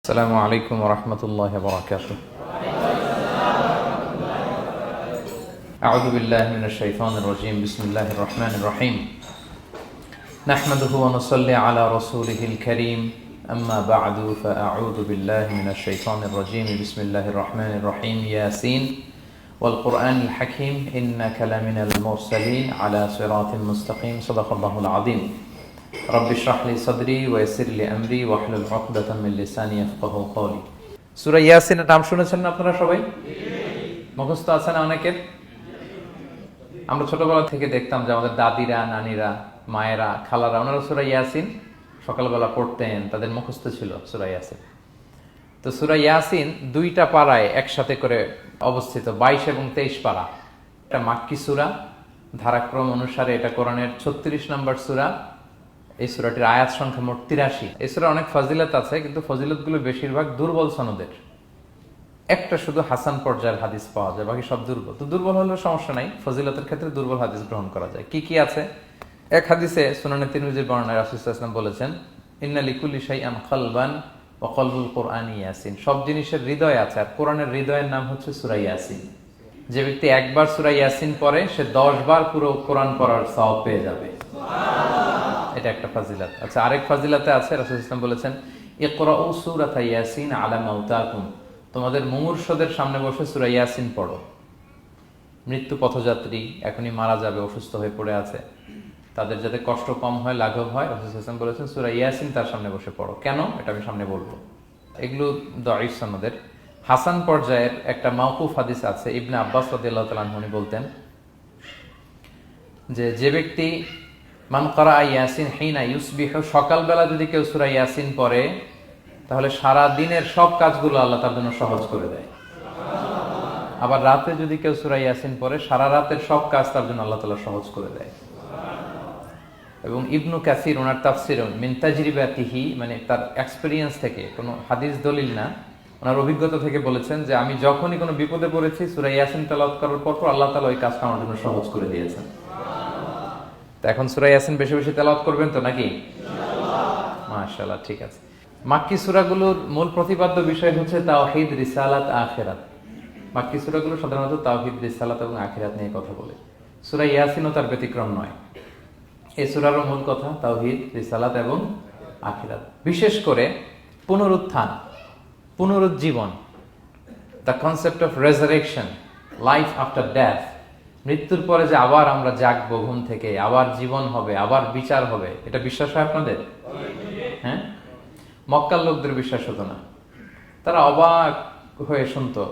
السلام عليكم ورحمة الله وبركاته. أعوذ بالله من الشيطان الرجيم. بسم الله الرحمن الرحيم. نحمده ونصلي على رسوله الكريم. أما بعد فأعوذ بالله من الشيطان الرجيم. بسم الله الرحمن الرحيم. ياسين والقرآن الحكيم إنك لمن المرسلين على صراط مستقيم. صدق الله العظيم. رب اشرح لي صدري ويسر لي امري واحلل عقدة من لساني يفقهوا قولي. সূরা ইয়াসিনের নাম শুনেছেন না আপনারা সবাই? মুখস্থ আছে না অনেকের? আমরা ছোটবেলা থেকে দেখতাম যে আমাদের দাদিরা, নানিরা, মায়েরা, খালারা ওনারা সূরা ইয়াসিন সকালবেলা পড়তেন, তাদের মুখস্থ ছিল সূরা ইয়াসিন। তো সূরা ইয়াসিন দুইটা পারায় একসাথে করে অবস্থিত, 22 এবং 23 পারা। এটা মাক্কি সূরা, ধারাক্রম অনুসারে এটা কোরআনের 36 নম্বর সূরা। এই সূরাটির আয়াত সংখ্যা মোট 83। এই সূরার অনেক ফজিলত আছে, কিন্তু ফজিলতগুলো বেশিরভাগ দুর্বল সনদের। একটা শুধু হাসান পর্যায়ের হাদিস পাওয়া যায়, বাকি সব দুর্বল। তো দুর্বল হলেও সমস্যা নাই, ফজিলতের ক্ষেত্রে দুর্বল হাদিস গ্রহণ করা যায়। কি কি আছে? এক হাদিসে সুনানে তিরমিজির বর্ণনায় রাসূল সাল্লাল্লাহু আলাইহি ওয়াসাল্লাম বলেছেন, ইন্না লিকুল্লি শাইআন কলবান ওয়া কলবুল কুরআনি ইয়াসিন। সব জিনিসের হৃদয় আছে, আর কোরআনের হৃদয়ের নাম হচ্ছে সূরা ইয়াসিন। যে ব্যক্তি একবার সূরা ইয়াসিন পড়ে, সে 10 বার পুরো কোরআন পড়ার সওয়াব পেয়ে যাবে। এটা একটা ফাজিলাত। আচ্ছা, আরেক ফাজিলাতে আছে, রাসূল সাল্লাল্লাহু আলাইহি ওয়াসাল্লাম বলেছেন, ইকরাউ সূরাতা ইয়াসিন আলা মাউতাকুম। তোমাদের মুমূর্ষদের সামনে বসে সূরা ইয়াসিন পড়ো। মৃত্যু পথযাত্রী এখনই মারা যাবে, অসুস্থ হয়ে পড়ে আছে, তাদের যাতে কষ্ট কম হয়, লাঘব হয়, রাসূল সাল্লাল্লাহু আলাইহি ওয়াসাল্লাম বলেছেন সূরা ইয়াসিন তার সামনে বসে পড়ো। কেন? এটা আমি সামনে বলবো। এগুলো দাঈফ সনদের। হাসান পর্যায়ের একটা মাওকুফ হাদিস আছে, ইবনে আব্বাস রাদিয়াল্লাহু তাআলা আনহু বলতেন যে ব্যক্তি মান ক্বারা ইয়াসিন হিনা ইউসবিহু, সকালবেলা যদি কেউ সূরা ইয়াসিন পড়ে, তাহলে সারা দিনের সব কাজগুলো আল্লাহ তার জন্য সহজ করে দেয়। আবার রাতে যদি কেউ সূরা ইয়াসিন পড়ে, সারা রাতের সব কাজ তার জন্য আল্লাহ তাআলা সহজ করে দেয়। এবং ইবনু কাসির ওনার তাফসির মিন তাজরিবাতিহি, মানে তার এক্সপেরিয়েন্স থেকে, কোনো হাদিস দলিল না, ওনার অভিজ্ঞতা থেকে বলেছেন যে আমি যখনই কোনো বিপদে পড়েছি, সূরা ইয়াসিন তেলাওয়াত করার পর আল্লাহ তাআলা ওই কাজটা আমার জন্য সহজ করে দিয়েছেন। এখন সূরা ইয়াসিন বেশি বেশি তেলাওয়াত করবেন তো নাকি? মাশাআল্লাহ, ঠিক আছে। মাক্কি সূরাগুলোর মূল প্রতিপাদ্য বিষয় হচ্ছে তাওহীদ, রিসালাত, আখিরাত। মাক্কি সূরাগুলো সাধারণত তাওহীদ, রিসালাত এবং আখিরাত নিয়ে কথা বলে। সূরা ইয়াসিনও তার ব্যতিক্রম নয়। এই সূরারও মূল কথা তাওহীদ, রিসালাত এবং আখিরাত। বিশেষ করে পুনরুত্থান, পুনরুজ্জীবন, the concept of resurrection, life after death. মৃত্যুর পরে যে আবার আমরা জাগবো ঘুম থেকে, আবার জীবন হবে, আবার বিচার হবে, এটা বিশ্বাস হয় আপনাদের? হ্যাঁ, মক্কার লোকদের বিশ্বাস হতো না। তারা অবাক হয়ে শুনতো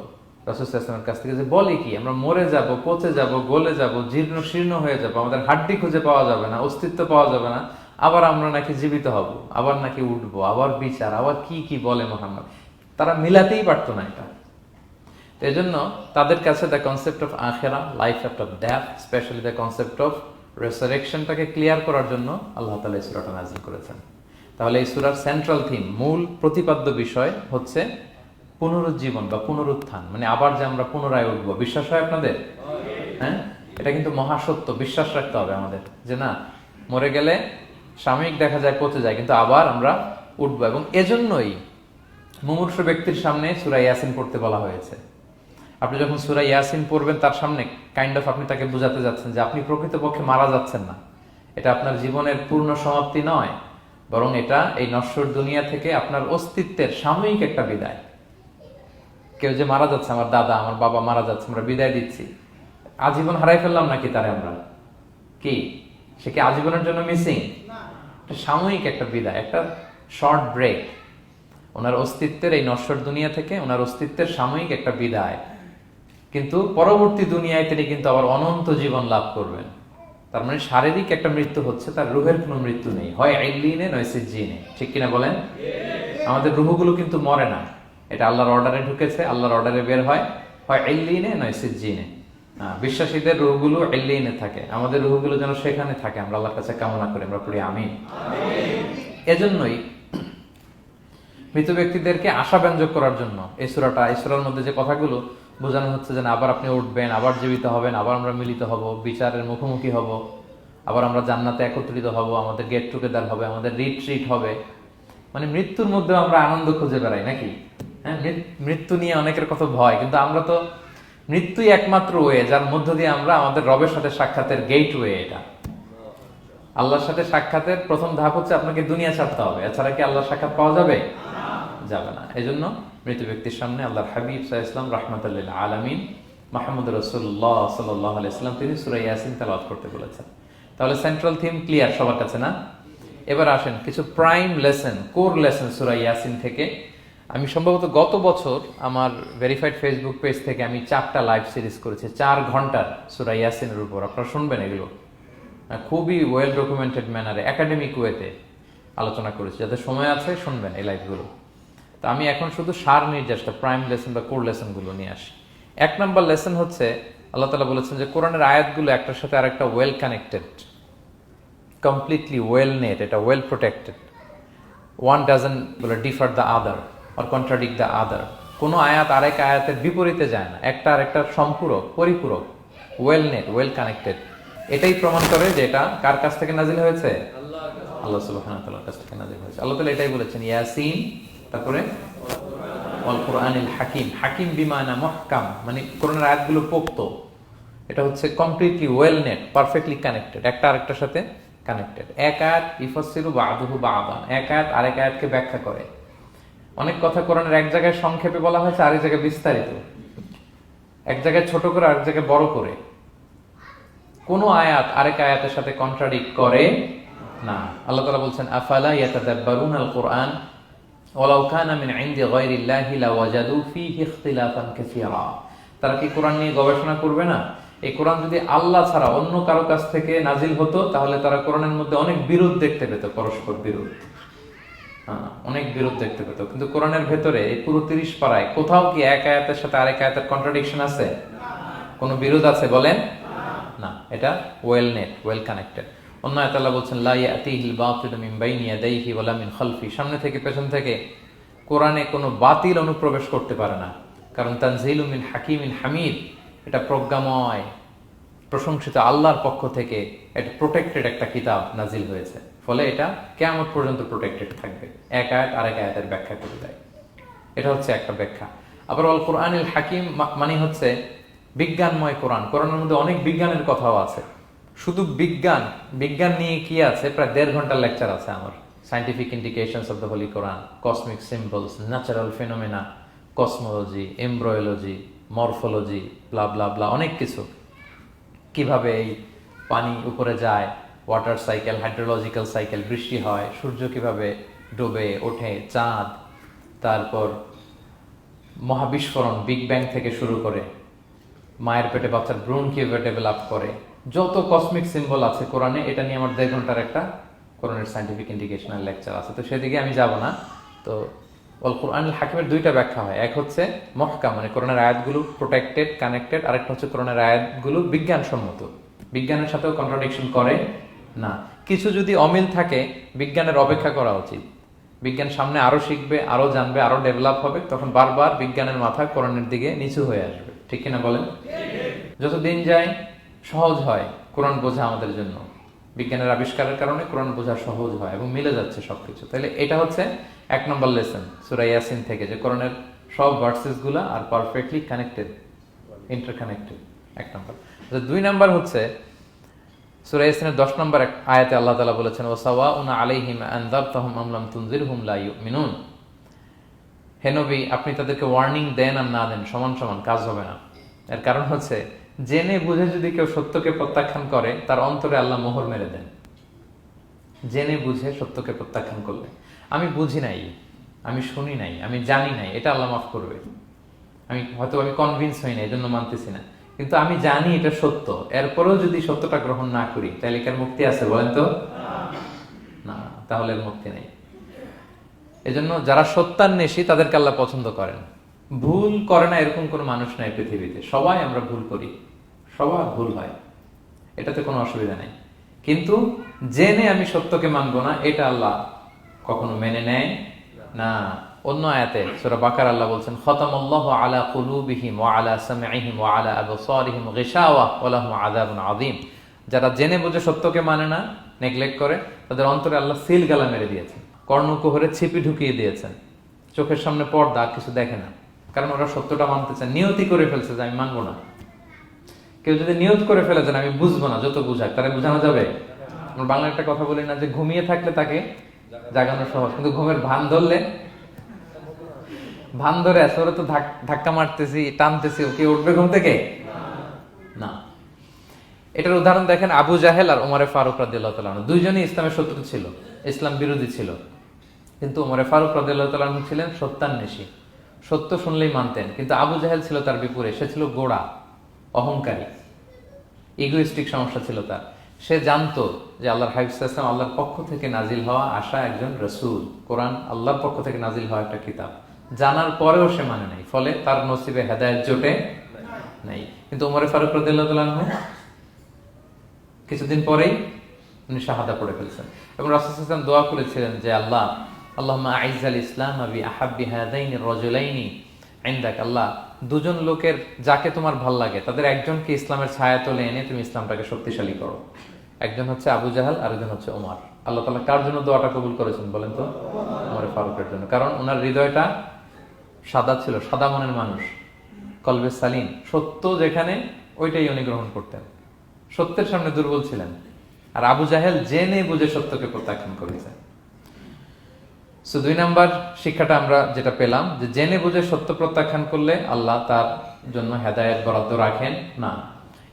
রাসূল সাল্লাল্লাহু আলাইহি ওয়াসাল্লামের কাছ থেকে যে বলে কি, আমরা মরে যাব, পচে যাব, গলে যাব, জীর্ণ শীর্ণ হয়ে যাব, আমাদের হাড্ডি খুঁজে পাওয়া যাবে না, অস্তিত্ব পাওয়া যাবে না, আবার আমরা নাকি জীবিত হব, আবার নাকি উঠবো, আবার বিচার, আবার কি কি বলে মুহাম্মদ। তারা মিলাতেই পারতো না এটা। এই জন্য তাদের কাছে দ্য কনসেপ্ট অফ আখিরা, life after death, specially the concept of রেসারেকশনটাকে ক্লিয়ার করার জন্য আল্লাহ তাআলা এই সূরাটা নাযিল করেছেন। তাহলে এই সূরার সেন্ট্রাল থিম, মূল প্রতিপাদ্য বিষয় হচ্ছে পুনরুজ্জীবন বা পুনরুত্থান, মানে আবার যে আমরা পুনরায় উঠবো। বিশ্বাস হয় আপনাদের? হ্যাঁ, এটা কিন্তু মহাসত্য, বিশ্বাস রাখতে হবে আমাদের যে না, মরে গেলে সাময়িক দেখা যায় পচে যায়, কিন্তু আবার আমরা উঠবো। এবং এজন্যই মুমূর্ষু ব্যক্তির সামনে সূরা ইয়াসিন পড়তে বলা হয়েছে। আপনি যখন সূরা ইয়াসিন পড়বেন, তার সামনে কাইন্ড অফ আপনি তাকে বোঝাতে যাচ্ছেন যে আপনি প্রকৃতপক্ষে মারা যাচ্ছেন না, এটা আপনার জীবনের পূর্ণ সমাপ্তি নয়, বরং এটা এই নশ্বর দুনিয়া থেকে আপনার অস্তিত্বের সাময়িক একটা বিদায়। কেউ যে মারা যাচ্ছে, আমার দাদা, আমার বাবা মারা যাচ্ছে, আমরা বিদায় দিচ্ছি, আজীবন হারাই ফেললাম নাকি তারে আমরা? কি সে কি আজীবনের জন্য মিসিং? সাময়িক একটা বিদায়, একটা শর্ট ব্রেক। ওনার অস্তিত্বের এই নশ্বর দুনিয়া থেকে ওনার অস্তিত্বের সাময়িক একটা বিদায়, কিন্তু পরবর্তী দুনিয়ায় তিনি কিন্তু আবার অনন্ত জীবন লাভ করবেন। তার মানে শারীরিক একটা মৃত্যু হচ্ছে, তার রুহের কোনো মৃত্যু নেই, হয় ইল্লিনে নয় সিজ্জিনে। ঠিক কিনা বলেন? আমাদের রুহগুলো কিন্তু মরে না, এটা আল্লাহর অর্ডারে ঢুকেছে, আল্লাহর অর্ডারে বের হয়, হয় ইল্লিনে নয় সিজ্জিনে। বিশ্বাসীদের রুহগুলো ইল্লিনে থাকে, আমাদের রুহগুলো যেন সেখানে থাকে, আমরা আল্লাহর কাছে কামনা করি, আমরা পড়ি আমিন। এজন্যই মৃত ব্যক্তিদেরকে আশাব্যঞ্জক করার জন্য এই সূরাটা, এই সূরার মধ্যে যে কথাগুলো বোঝানো হচ্ছে যে আবার আপনি উঠবেন, আবার জীবিত হবেন, আবার আমরা মিলিত হব, বিচারের মুখোমুখি হব, আবার আমরা জান্নাতে একত্রিত হব, আমাদের গেট টুগেদার হবে, আমাদের রিট্রিট হবে। মানে মৃত্যুর মধ্যে আমরা আনন্দ খুঁজে বেড়াই নাকি? হ্যাঁ, মৃত্যু নিয়ে অনেকের কত ভয়, কিন্তু আমরা তো মৃত্যুই একমাত্র ওয়ে যার মধ্য দিয়ে আমরা আমাদের রবের সাথে সাক্ষাতের গেট ওয়ে। এটা আল্লাহর সাথে সাক্ষাতের প্রথম ধাপ হচ্ছে আপনাকে দুনিয়া ছাড়তে হবে, এছাড়া কি আল্লাহর সাক্ষাৎ পাওয়া যাবে? যাবে না। এই জন্য মৃত ব্যক্তির সামনে আল্লাহর হাবিব সাল্লাল্লাহু আলাইহি ওয়াসাল্লাম রাহমাতুল লিল আলামিন মুহাম্মদ রাসূলুল্লাহ সাল্লাল্লাহু আলাইহি ওয়াসাল্লাম তিনি সূরা ইয়াসিন তেলাওয়াত করতে বলেছেন। তাহলে সেন্ট্রাল থিম ক্লিয়ার সবার কাছে না? এবার আসেন কিছু প্রাইম লেসন, কোর লেসন সূরা ইয়াসিন থেকে। আমি সম্ভবত গত বছর আমার ভেরিফাইড ফেসবুক পেজ থেকে আমি 4টা লাইভ সিরিজ করেছি 4 ঘন্টার সূরা ইয়াসিনের উপর। আপনারা শুনবেন এগুলো, খুবই ওয়েল ডকুমেন্টেড ম্যানারে একাডেমিক ওয়েতে আলোচনা করেছি। যাদের সময় আছে শুনবেন এই লাইভগুলো। তো আমি এখন শুধু সার নির্যাসটা প্রাইম লেসন বা কোর লেসনগুলো নিয়ে আসি। 1 নম্বর লেসন হচ্ছে আল্লাহ তাআলা বলেছেন যে কোরআনের আয়াতগুলো একটার সাথে আরেকটা well connected, completely well knit, এটা well protected. One doesn't differ the other or contradict the other. কোনো আয়াত আরেক আয়াতের বিপরীতে যায় না, একটা আরেকটার সম্পূরক, পরিপূরক, ওয়েল নেট, ওয়েল কানেক্টেড। এটাই প্রমাণ করে যে এটা কার কাছ থেকে নাজিল হয়েছে? আল্লাহ সুবহানাহু ওয়া তাআলার কাছ থেকে নাজিল হয়েছে। আল্লাহ তাআলা এটাই বলেছেন ইয়াসিন, তারপরে ওয়াল কুরআনিল হাকিম। হাকিম বিমানা মুহকাম, মানে কোরআনের আয়াতগুলো পোক্ত। এটা হচ্ছে completely well net, perfectly connected, একটা আরেকটার সাথে কানেক্টেড। এক আয়াত ইফাসসিরু বা'দুহু বা'দান, এক আয়াত আরেক আয়াতকে ব্যাখ্যা করে। অনেক কথা কোরআনের এক জায়গায় সংক্ষেপে বলা হয়েছে, আরেক জায়গায় বিস্তারিত, এক জায়গায় ছোট করে আরেক জায়গায় বড় করে। কোনো আয়াত আরেক আয়াতের সাথে কন্ট্রাডিক্ট করে না। আল্লাহ তাআলা বলছেন আফালা ইয়াতাদাব্বারুনাল কুরআন ওয়ালাউ কানা মিন ইনদি গায়রিল্লাহি লাওয়াজাদু ফীহি ইখতিলাফান কাসীরা। তারা কি কোরআন নিয়ে গবেষণা করবে না? এই কোরআন যদি আল্লাহ ছাড়া অন্য কারো কাছ থেকে নাজিল হতো তাহলে তারা কোরআনের মধ্যে অনেক বিরোধ দেখতে পেত, পরস্পর বিরোধ, অনেক বিরোধ দেখতে পেত। কিন্তু কোরআনের ভেতরে এই পুরো 30 পারায় কোথাও কি এক আয়াতের সাথে আরেক আয়াতের কন্ট্রাডিকশন আছে? কোনো বিরোধ আছে বলেন? না, এটা ওয়েল নেট, ওয়েল কানেক্টেড। অন্য আয়াতে আল্লাহ বলছেন লা ইয়াতিহিল বাতিলু মিন বাইনি ইয়াদাইহি ওয়ালা মিন খালফি। সামনে থেকে পেছন থেকে কোরআনে কোনো বাতিল অনুপ্রবেশ করতে পারে না, কারণ তানজিলু মিন হাকিমিন হামিদ, এটা প্রজ্ঞাময় প্রশংসিত আল্লাহর পক্ষ থেকে এটা প্রোটেক্টেড একটা কিতাব নাজিল হয়েছে। ফলে এটা কিয়ামত পর্যন্ত প্রোটেক্টেড থাকবে। এক আয়াত আরেক আয়াতের ব্যাখ্যা করে দেয়, এটা হচ্ছে একটা ব্যাখ্যা। আবার আল কোরআনিল হাকিম মানে হচ্ছে বিজ্ঞানময় কোরআন। কোরআনের মধ্যে অনেক বিজ্ঞানের কথাও আছে। শুধু বিজ্ঞান, বিজ্ঞান নিয়ে কি আছে প্রায় 1.5 ঘন্টার লেকচার আছে আমার। Scientific indications of the holy Quran, cosmic symbols, natural phenomena, cosmology, embryology, morphology, blah blah blah, অনেক কিছু। কিভাবে এই পানি উপরে যায়, ওয়াটার সাইকেল, হাইড্রোলজিক্যাল সাইকেল, বৃষ্টি হয়, সূর্য কিভাবে ডুবে ওঠে, চাঁদ, তারপর মহাবিস্ফোরণ, বিগ ব্যাং থেকে শুরু করে মায়ের পেটে বাচ্চার ভ্রূণ কিভাবে ডেভেলপ করে, যত কসমিক সিম্বল আছে কোরআনে, এটা নিয়ে আমার 1.5 ঘন্টার একটা কোরআনের সায়েন্টিফিক ইন্ডিকেশনাল লেকচার আছে। তো সেদিকে আমি যাব না। তো আল কোরআনুল হাকিমের 2টা ব্যাখ্যা হয়। এক হচ্ছে মুহকাম, মানে কোরআনের আয়াতগুলো প্রোটেক্টেড, কানেক্টেড। আরেকটা হচ্ছে কোরআনের আয়াতগুলো বিজ্ঞানসম্মত, বিজ্ঞানের সাথেও কন্ট্রাডিকশন করে না। কিছু যদি অমিল থাকে বিজ্ঞানের অপেক্ষা করা উচিত। বিজ্ঞান সামনে আরো শিখবে, আরো জানবে, আরো ডেভেলপ হবে, তখন বারবার বিজ্ঞানের মাথা কোরআনের দিকে নিচু হয়ে আসবে। ঠিক কিনা বলেন? যত দিন যায় সহজ হয় কোরআন বোঝা আমাদের জন্য। বিজ্ঞানের আবিষ্কারের কারণে কোরআন বোঝা সহজ হয় এবং মিলে যাচ্ছে সবকিছু। তাহলে এটা হচ্ছে 1 নম্বর লেসন সূরা ইয়াসিন থেকে, যে কোরআনের সব ভার্সেস গুলা আর পারফেক্টলি কানেক্টেড, ইন্টারকানেক্টেড। 1 নম্বর। 2 নম্বর হচ্ছে সূরা ইয়াসিনের 10 নম্বর আয়াতে আল্লাহ তাআলা বলেছেন ওয়াসাওয়াউন আলাইহিম আনযারতাহুম আম লাম তুনজিরহুম লা ইউমিনুন। হে নবী, আপনি তাদেরকে ওয়ার্নিং দেন আর না দেন সমান সমান, কাজ হবে না। এর কারণ হচ্ছে জেনে বুঝে যদি কেউ সত্যকে প্রত্যাখ্যান করে তার অন্তরে আল্লাহ মোহর মেরে দেন। জেনে বুঝে সত্যকে প্রত্যাখ্যান করলে, আমি বুঝি নাই, আমি শুনি নাই, আমি জানি নাই, এটা আল্লাহ মাফ করবে। আমি কনভিন্স হই না, এই জন্য মানতেছি না, কিন্তু আমি জানি এটা সত্য, এরপরেও যদি সত্যটা গ্রহণ না করি তাহলে কার মুক্তি আছে বলেন তো? না, তাহলে মুক্তি নেই। এজন্য যারা সত্যান্বেষী তাদেরকে আল্লাহ পছন্দ করেন। ভুল করে না এরকম কোনো মানুষ নাই পৃথিবীতে। সবাই আমরা ভুল করি, সবার ভুল হয়, এটাতে কোনো অসুবিধা নেই। কিন্তু জেনে আমি সত্যকে মানবো না, এটা আল্লাহ কখনো মেনে নেয় না। অন্য আয়াতে সূরা বাকারা আল্লাহ বলছেন খতামাল্লাহু আলা কুলুবিহিম ওয়া আলা সামঈহিম ওয়া আলা আবসারিহিম গিশাওয়া ওয়া লাহুম আযাবুন আযীম। যারা জেনে বুঝে সত্যকে মানে না, নেগলেক্ট করে, তাদের অন্তরে আল্লাহ সিল গালা মেরে দিয়েছেন। কর্ণকুহরে ছিপি ঢুকিয়ে দিয়েছেন, চোখের সামনে পর্দা, আর কিছু দেখে না, কারণ ওরা সত্যটা মানতে চায়, নিয়তি করে ফেলছে যে আমি মানবো না। কেউ যদি নিয়ত করে ফেলে যে আমি বুঝবো না, যত বুঝাক তারা বুঝানো যাবে। আমরা বাংলা একটা কথা বলি না যে ঘুমিয়ে থাকলে তাকে জাগানো সহজ, কিন্তু ঘুমের ভান ধরে আছে, ওরা তো ধাক্কা মারতেছি, টানতেছি, ওকে উঠবে ঘুম থেকে না। এটার উদাহরণ দেখেন আবু জাহেল আর ওমরে ফারুক রাদিয়াল্লাহু তাআলা আনহু, দুইজনই ইসলামের শত্রু ছিল, ইসলাম বিরোধী ছিল, কিন্তু ওমরে ফারুক রাদিয়াল্লাহু তাআলা আনহু ছিলেন সত্যান্বেষী, সত্য শুনলেই মানতেন। কিন্তু আবু জাহেল ছিল তার বিপরীত, সে ছিল গোড়া, অহংকারী, ইগোইস্টিক সমস্যা ছিল তার। সে জানতো যে আল্লাহর হাবিব সাল্লাল্লাহু আলাইহি ওয়াসাল্লাম আল্লাহর পক্ষ থেকে নাজিল হওয়া আসা একজন রাসূল, কোরআন আল্লাহর পক্ষ থেকে নাজিল হওয়া একটা কিতাব, জানার পরেও সে মানে নাই, ফলে তার নসিবে হেদায়েত জোটে নাই। কিন্তু ওমরে ফারুক রাদিয়াল্লাহু তাআলা আনহু কিছুদিন পরেই উনি শাহাদা পড়ে ফেলছেন, এবং রাসূল সাল্লাল্লাহু আলাইহি ওয়াসাল্লাম দোয়া করেছিলেন যে আল্লাহ আল্লাহুম্মা আইজ্জাল ইসলাম বি আহাব্বি হাযাইনি রাজুলাইনি ইনদাক, আল্লাহ দুজন লোকের যাকে তোমার ভাল লাগে তাদের একজনকে ইসলামের ছায়াতলে এনে তুমি ইসলামটাকে শক্তিশালী করো। একজন হচ্ছে আবু জাহাল, আরেকজন হচ্ছে ওমর। আল্লাহ তাআলা কার জন্য দোয়াটা কবুল করেছেন বলেন তো? ওমর ফারুকের জন্য, কারণ ওনার হৃদয়টা সাদা ছিল, সাদা মনের মানুষ, কলবে সালিম, সত্য যেখানে ওইটাই উনি গ্রহণ করতেন, সত্যের সামনে দুর্বল ছিলেন। আর আবু জাহেল জেনে বুঝে সত্যকে প্রত্যাখ্যান করেছেন। সো 2 নাম্বার শিক্ষাটা আমরা যেটা পেলাম, যে জেনে বুঝে সত্য প্রত্যাখ্যান করলে আল্লাহ তার জন্য হেদায়েত বরাদ্দ রাখেন না।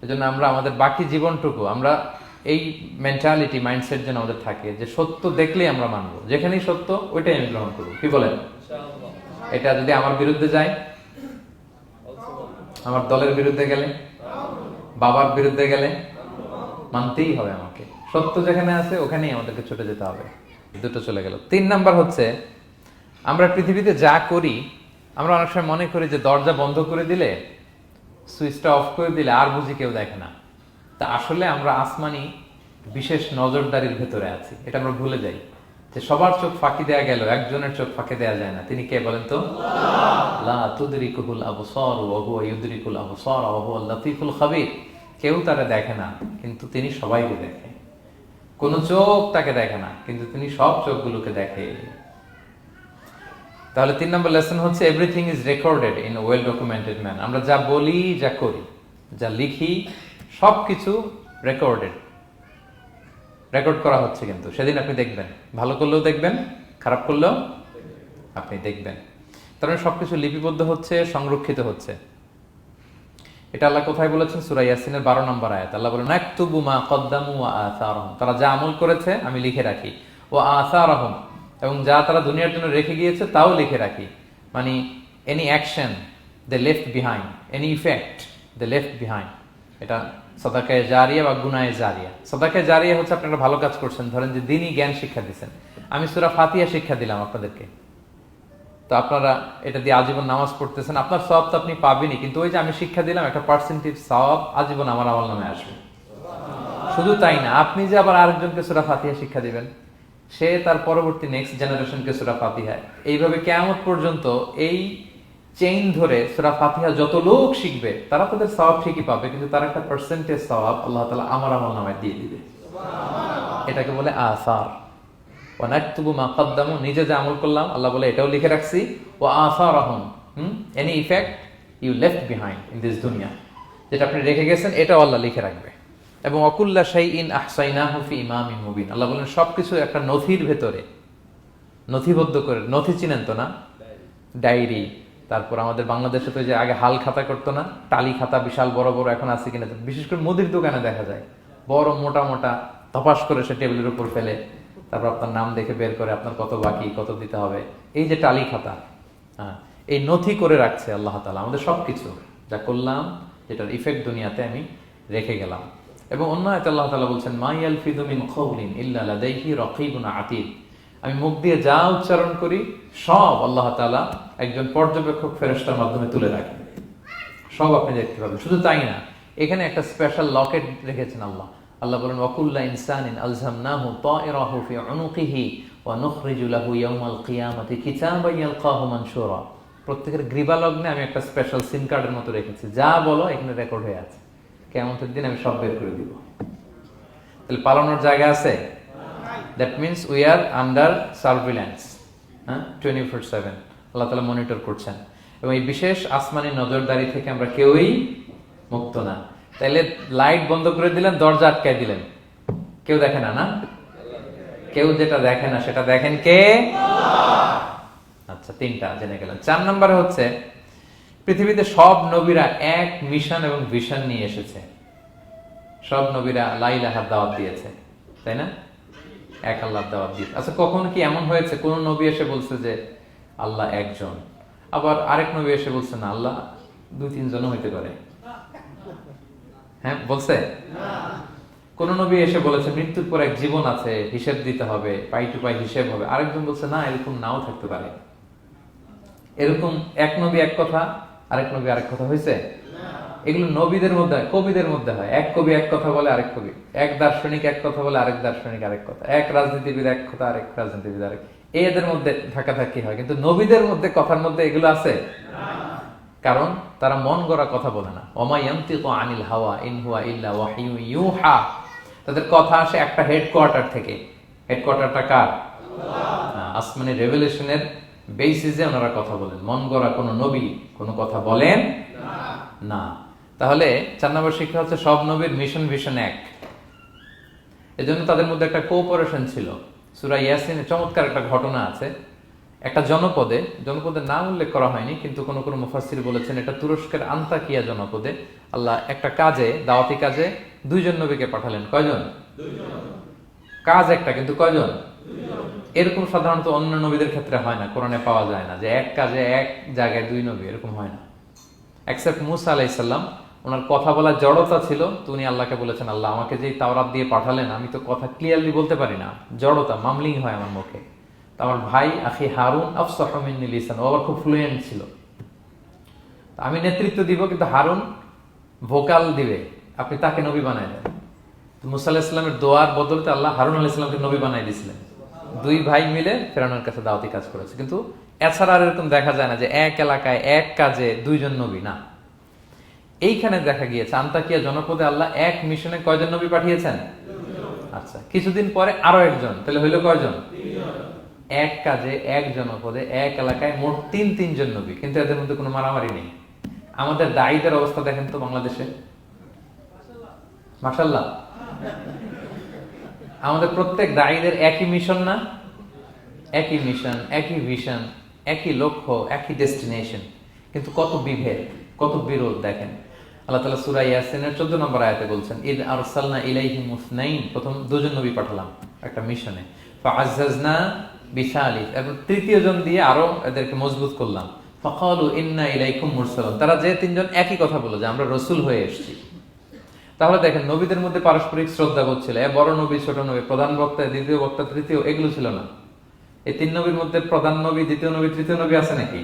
এজন্য আমরা আমাদের বাকি জীবনটুকু আমরা এই মেন্টালিটি, মাইন্ডসেট যেন আমাদের থাকে যে সত্য দেখলেই আমরা মানবো, যেখানেই সত্য ওইটাই আমি গ্রহণ করবো। কি বলেন? এটা যদি আমার বিরুদ্ধে যায়, আমার দলের বিরুদ্ধে গেলে, বাবার বিরুদ্ধে গেলে, মানতেই হবে আমাকে। সত্য যেখানে আছে ওখানেই আমাদেরকে ছুটে যেতে হবে। দুটো চলে গেল। 3 নাম্বার হচ্ছে, আমরা পৃথিবীতে যা করি, আমরা অনেক সময় মনে করি যে দরজা বন্ধ করে দিলে, সুইচটা অফ করে দিলে আর বুঝি কেউ দেখে না। তা আসলে আমরা আসমানি বিশেষ নজরদারির ভেতরে আছি, এটা আমরা ভুলে যাই যে সবার চোখ ফাঁকি দেয়া গেল, একজনের চোখ ফাঁকি দেয়া যায় না। তিনি কে বলেন তো? লা তুদরিকুহুল আবসার ওয়া হুয়া ইউদরিকুল আবসার ওয়া হুয়াল লাতীফুল খাবীর। কেউ তারে দেখে না, কিন্তু তিনি সবাইকে দেখে। কোন চোখ তাকে দেখে না, কিন্তু তিনি সব চোখগুলোকে দেখে। তাহলে 3 নম্বর লেসন হচ্ছে, everything is recorded in well documented man. আমরা যা বলি, যা করি, যা লিখি, সবকিছু রেকর্ড করা হচ্ছে। কিন্তু সেদিন আপনি দেখবেন, ভালো করলেও দেখবেন, খারাপ করলেও আপনি দেখবেন। তার মানে সবকিছু লিপিবদ্ধ হচ্ছে, সংরক্ষিত হচ্ছে। এটা আল্লাহ কোথায় বলেছেন? সূরা ইয়াসিনের 12 নম্বর আয়াত। আল্লাহ বলেন, নাকতুবু মা কদ্দামু ওয়া আসারহুম, তারা যা আমল করেছে আমি লিখে রাখি, ওয়া আসারহুম, এবং যা তারা দুনিয়ার জন্য রেখে গিয়েছে তাও লিখে রাখি। মানে এনি অ্যাকশন দে লেফট বিহাইন্ড, এনি ইফেক্ট দে লেফট বিহাইন্ড। এটা সাদাকায়ে জারিয়া বা গুনায়ে জারিয়া। সাদাকায়ে জারিয়া হচ্ছে আপনারা ভালো কাজ করছেন, ধরেন যে দ্বীনি জ্ঞান শিক্ষা দিচ্ছেন, আমি সূরা ফাতিহা শিক্ষা দিলাম আপনাদেরকে, তো আপনারা এটা দিয়ে আজীবন নামাজ পড়তেছেন, আপনার সওয়াব তো আপনি পাবেনই, কিন্তু ওই যে আমি শিক্ষা দিলাম একটা পার্সেন্টেজ সওয়াব আজীবন আমার আমল নামে আসবে। শুধু তাই না, আপনি যে আবার আরেকজনকে সূরা ফাতিহা শিক্ষা দিবেন, সে তার পরবর্তী নেক্সট জেনারেশনকে সূরা ফাতিহা, এইভাবে কিয়ামত পর্যন্ত এই চেইন ধরে সূরা ফাতিহা যত লোক শিখবে তারা তাদের সওয়াব ঠিকই পাবে, কিন্তু তার একটা পার্সেন্টেজ সওয়াব আল্লাহ তাআলা আমার আমল নামে দিয়ে দিবে। এটাকে বলে আসার। ওয়া নাকতুবু মা কদ্দামু, নিজে যে আমল করলাম আল্লাহ বলে এটাও লিখে রাখছি, ওয়া আসারহুম, any effect you left behind in this দুনিয়া, যেটা আপনি রেখে গেছেন এটাও আল্লাহ লিখে রাখবে। এবং অকুল্লা শাইইন আহসাইনাহু ফি ইমামিন মুবিন, আল্লাহ বলেন সবকিছু একটা নথির ভেতরে নথিবদ্ধ করে। নথি চিনেন তো না? ডায়েরি। তারপর আমাদের বাংলাদেশে তো যে আগে হাল খাতা করতো না, টালি খাতা বিশাল বড় বড়, এখন আছে কিনা, বিশেষ করে মুদির দোকানে দেখা যায় বড় মোটা মোটা, তপাস করে সে টেবিলের উপর ফেলে, তারপর আপনার নাম দেখে বের করে আপনার কত বাকি, কত দিতে হবে। এই যে টালি খাতা, এই নথি করে রাখছে আল্লাহ তাআলা আমাদের সবকিছু যা করলাম, যেটার ইফেক্ট দুনিয়াতে আমি রেখে গেলাম। এবং অন্য আয়াতে আল্লাহ তাআলা বলছেন, মা ইয়ালফিযু মিন কাওলিন ইল্লা লাদাইহি রাকীবুন আতীদ, আমি মুখ দিয়ে যা উচ্চারণ করি সব আল্লাহ তাআলা একজন পর্যবেক্ষক ফেরেশতার মাধ্যমে তুলে রাখেন, সব আপনি দেখতে পাবেন। শুধু তাই না, এখানে একটা স্পেশাল লকেট রেখেছেন আল্লাহ। আল্লাহ বলেন, ওয়াকুল্লা ইনসানিন আলজামনাহু তায়রাহু ফি উনুকিহি ওয়া নুখরিজু লাহু ইয়াওমাল কিয়ামাতি কিতাবান ইয়ালকাহু মানশুরা। প্রত্যেকের গ্রীবালগ্নে আমি একটা স্পেশাল সিম কার্ডের মতো রেখেছি, যা বলো এখানে রেকর্ড হয়ে আছে, কিয়ামতের দিন আমি সব বের করে দিব। তাহলে পালানোর জায়গা আছে? That means we are under surveillance, হ্যাঁ, 24/7 আল্লাহ তাআলা মনিটর করছেন, এবং এই বিশেষ আসমানি নজরদারি থেকে আমরা কেউই মুক্ত না। তাইলে লাইট বন্ধ করে দিলেন, দরজা আটকায় দিলেন, কেউ দেখে না, না? কেউ যেটা দেখে না সেটা দেখেন কে? আচ্ছা, তিনটা জেনে গেলেন। 4 নম্বরে হচ্ছে পৃথিবীতে সব নবীরা এক মিশন এবং ভিশন নিয়ে এসেছে। সব নবীরা লা ইলাহার দাওয়াত দিয়েছে, তাই না? এক আল্লাহর দাওয়াত দিয়েছে। আচ্ছা, কখন কি এমন হয়েছে কোন নবী এসে বলছে যে আল্লাহ একজন, আবার আরেক নবী এসে বলছে না আল্লাহ 2-3 জনও হইতে পারে? হ্যাঁ, বলছে? কোন নবী এসে বলেছে মৃত্যুর পর এক জীবন আছে, হিসেব দিতে হবে, পাই টু পাই হিসেব হবে? আরেকজন বলছে না, এরকম নাও থাকতে পারে। এরকম এক নবী এক কথা, আরেক নবী আরেক কথা হয়েছে? এগুলো নবীদের মধ্যে, কবিদের মধ্যে হয়। এক কবি এক কথা বলে, আরেক কবি, এক দার্শনিক এক কথা বলে, আরেক দার্শনিক আরেক কথা, এক রাজনীতিবিদ এক কথা, আরেক রাজনীতিবিদ আরেক, এদের মধ্যে ধাক্কাধাক্কি হয়। কিন্তু নবীদের মধ্যে কথার মধ্যে এগুলো আছে? কারণ তারা মন গড়া কথা বলে না। ওমা ইয়ানতিকু আনিল হাওয়া ইন হুয়া ইল্লা ওয়াহিয়ু ইউহা। তাদের কথা আসে একটা হেডকোয়ার্টার থেকে। হেডকোয়ার্টারটা কার? আসমানি রেভেলেশনের বেসিসে ওনারা কথা বলেন। মন গড়া কোনো নবী কোনো কথা বলেন না। তাহলে 4 নম্বর শিক্ষা হচ্ছে সব নবীর মিশন ভিশন এক। এজন্য তাদের মধ্যে একটা কোঅপারেশন ছিল। সূরা ইয়াসিনে চমৎকার একটা ঘটনা আছে। একটা জনপদের নাম উল্লেখ করা হয়নি, কিন্তু কোন কোন মুফাসসির বলেছেন এটা তুরস্কের আন্তাকিয়া জনপদে আল্লাহ একটা কাজে, দাওয়াতি কাজে 2 জন নবীকে পাঠালেন। কয়জন? 2 জন। কাজ একটা, কিন্তু কয়জন? 2 জন। এরকম সাধারণত অন্য নবীদের ক্ষেত্রে হয় না, কোরআনে পাওয়া যায় না যে এক কাজে এক জায়গায় 2 নবী, এরকম হয় না। এক্সেপ্ট মুসা আলাইহিস সালাম, ওনার কথা বলার জড়তা ছিল, তো উনি আল্লাহকে বলেছেন আল্লাহ আমাকে যেই তাওরাত দিয়ে পাঠালেন আমি তো কথা ক্লিয়ারলি বলতে পারি না, জড়তা, মামলিং হয় আমার মুখে। আমার ভাই আখি হারুন আফসাহু মিন্নি লিসান, ও আবার খুব ফ্লুয়েন্ট ছিল। আমি নেতৃত্ব দিব, কিন্তু হারুন ভোকাল দিবে, আপনি তাকে নবী বানায় দেন। মুসা আলাইহিস সালামের দোয়ার বদলতে আল্লাহ হারুন আলাইহিস সালামকে নবী বানাই দিয়েছিলেন। 2 ভাই মিলে ফেরাউনের কাছে দাওয়াতি কাজ করেছে। কিন্তু এছাড়া আর এরকম দেখা যায় না যে এক এলাকায় এক কাজে 2 জন নবী, না। এইখানে দেখা গিয়েছে আন্তাকিয়া জনপদে আল্লাহ এক মিশনে কয়জন নবী পাঠিয়েছেন? 2 জন। আচ্ছা, কিছুদিন পরে আরো একজন, তাহলে হইল কয়জন? 3 জন। এক কাজে এক জনপদে এক এলাকায় মোট 3 জন নবী, কিন্তু এদের মধ্যে কোনো মারামারি নেই। আমাদের দায়ীদের অবস্থা দেখেন তো বাংলাদেশে, মাশাআল্লাহ। আমাদের প্রত্যেক দায়ীদের একই মিশন না? একই মিশন, একই ভিশন, একই লক্ষ্য, একই ডেস্টিনেশন, কিন্তু কত বিভেদ, কত বিরোধ দেখেন। আল্লাহ তাআলা সূরা ইয়াসিনের 14 নম্বর আয়াতে বলছেন ইদ আরসালনা ইলাইহিম মুসনাইন, প্রথম 2 জন নবী পাঠালাম একটা মিশনে, ফাআজ্জাজনা বিসালিস, এবং 3য় জন দিয়ে আরো এদেরকে মজবুত করলাম। ফাকালু ইন্না ইলাইকুম মুরসালুন, তারা যে 3 জন একই কথা বলল যে আমরা রাসূল হয়ে এসেছি। তাহলে দেখেন নবীদের মধ্যে পারস্পরিক শ্রদ্ধাবোধ ছিল। বড় নবী, ছোট নবী, প্রধান বক্তা, দ্বিতীয় বক্তা, তৃতীয়, এগুলো ছিল না। এই 3 নবীর মধ্যে প্রধান নবী, দ্বিতীয় নবী, তৃতীয় নবী আছে নাকি?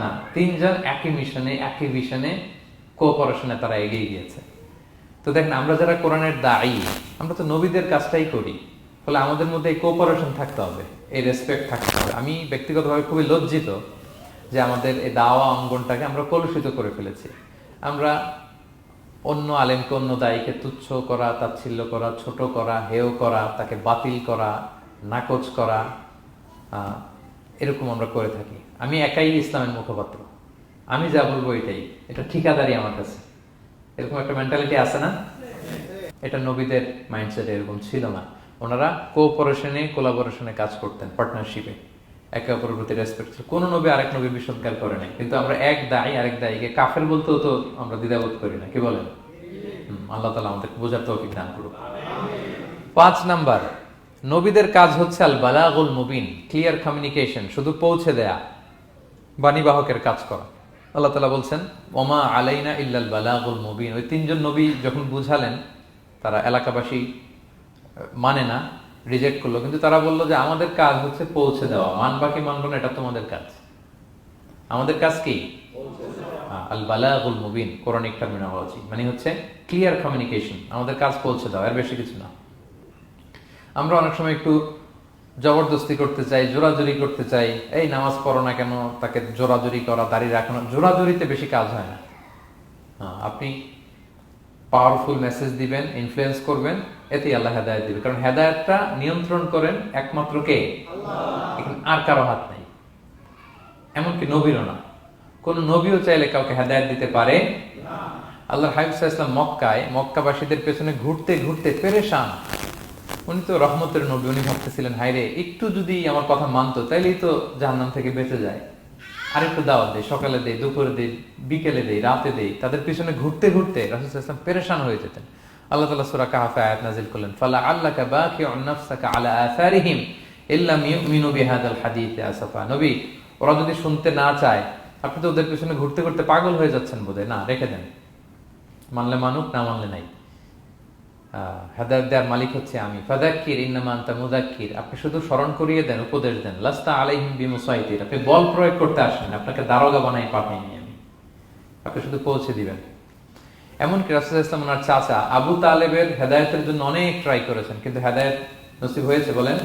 না। 3 জন একই মিশনে, একই ভিশনে, কোঅপারেশনে তারা এগিয়ে গিয়েছে। তো দেখেন আমরা যারা কোরআনের দায়ী, আমরা তো নবীদের কাজটাই করি, ফলে আমাদের মধ্যে এই কোঅপারেশন থাকতে হবে, এই রেসপেক্ট থাকতে হবে। আমি ব্যক্তিগতভাবে খুবই লজ্জিত যে আমাদের এই দাওয়া অঙ্গনটাকে আমরা কলুষিত করে ফেলেছি। আমরা অন্য আলেমকে, অন্য দায়ীকে তুচ্ছ করা, তাচ্ছিল্য করা, ছোট করা, হেয় করা, তাকে বাতিল করা, নাকচ করা, এরকম আমরা করে থাকি। আমি একাই ইসলামের মুখপাত্র, আমি যা বলবো এটাই, এটা ঠিকাদারি আমার কাছে, এরকম একটা মেন্টালিটি আছে না? এটা নবীদের মাইন্ডসেট এরকম ছিল না। ওনারা কোঅপারেশনে, কোলাবোরেশনে কাজ করতেন, পার্টনারশিপে, একে অপরের প্রতি রেসপেক্ট ছিল। কোন নবী আরেক নবীর বিষদগার করে নাই। কিন্তু আমরা এক দায়ী আরেক দায়ীকে কাফের বলতেও তো আমরা দ্বিধাবোধ করি না, কি বলেন? আল্লাহ তাআলা আমাদের বোঝার তৌফিক দান করুক। 5 নাম্বার, নবীদের কাজ হচ্ছে আল বালাগুল মুবিন, ক্লিয়ার কমিউনিকেশন, শুধু পৌঁছে দেয়া, বাণীবাহকের কাজ করা। আল্লাহ তাআলা বলছেন ওমা আলাইনা ইল্লাল বালাগুল মুবিন। ওই 3 জন নবী যখন বুঝালেন, তারা এলাকাবাসী মানে না, রিজেক্ট করলো, কিন্তু তারা বললো যে আমাদের কাজ হচ্ছে পৌঁছে দেওয়া, মানবা কি মানবো না এটা তোমাদের কাজ। আমাদের কাজ কি? আল বালাগুল মুবিন, কোরআনিক টার্মিনোলজি, মানে হচ্ছে ক্লিয়ার কমিউনিকেশন, আমাদের কাজ পৌঁছে দেওয়া, এর বেশি কিছু না। আমরা অনেক সময় একটু জবরদস্তি করতে চাই, জোরাজুরি করতে চাই, এই নামাজ পড়ো না কেন, তাকে জোরাজুরি করা, দাঁড়িয়ে রাখানো, জোরাজুরিতে বেশি কাজ হয় না। আপনি পাওয়ারফুল মেসেজ দিবেন, ইনফ্লুয়েন্স করবেন, এতেই আল্লাহ হেদায়েত দিবে। কারণ হেদায়েতটা নিয়ন্ত্রণ করেন একমাত্র কে? আল্লাহ। আর কারো হাত নাই, এমনকি নবীরও না। কোন নবীও চাইলে কাউকে হেদায়েত দিতে পারে না। আল্লাহর হাবিব সাল্লাল্লাহু আলাইহি ওয়াসাল্লাম মক্কাবাসীদের পেছনে ঘুরতে ঘুরতে পেরেশান। উনি তো রহমতের নবী, উনি ভাবতেছিলেন হায়রে একটু যদি আমার কথা মানতো তাইলেই তো জাহান্নাম থেকে বেঁচে যায়। আরেকটু দাওয়াত দেই, সকালে দেই, দুপুরে দেই, বিকেলে দেই, রাতে দেই। তাদের পিছনে ঘুরতে ঘুরতে রাসূল সাল্লাল্লাহু আলাইহি ওয়াসাল্লাম পেরেশান হয়ে যেতেন। আল্লাহ তাআলা সূরা কাহফে আয়াত নাযিল করলেন, ফালা আল্লাকা বাকিউন নাফসাকা আলা আসারিহিম ইল্লাম ইউমিনু বিহাদাল হাদীসি আসাফা। নবী, ওরা যদি শুনতে না চায়, আপনি তো ওদের পিছনে ঘুরতে ঘুরতে পাগল হয়ে যাচ্ছেন বোধহয়, না রেখে দেন, মানলে মানুক, না মানলে নাই। হেদায়েত দেওয়ার মালিক হচ্ছে আমি। ফাযাক্কির ইন্নামা আনতা মুযাক্কির, আপনি শুধু স্মরণ করিয়ে দেন, উপদেশ দেন। লাস্তা আলাইহিম বিমুসাইতির, আপনি বল প্রয়োগ করতে আসেন, আপনাকে দারোগা বানাই পাঠাইনি আমি, আপনি শুধু পৌঁছে দিবেন। এমনকি রাসূল সাল্লাল্লাহু আলাইহি ওয়াসাল্লাম ওনার চাচা আবু তালেবের হেদায়েতের জন্য অনেক ট্রাই করেছেন, কিন্তু হেদায়েত নসিব হয়েছে বলেন?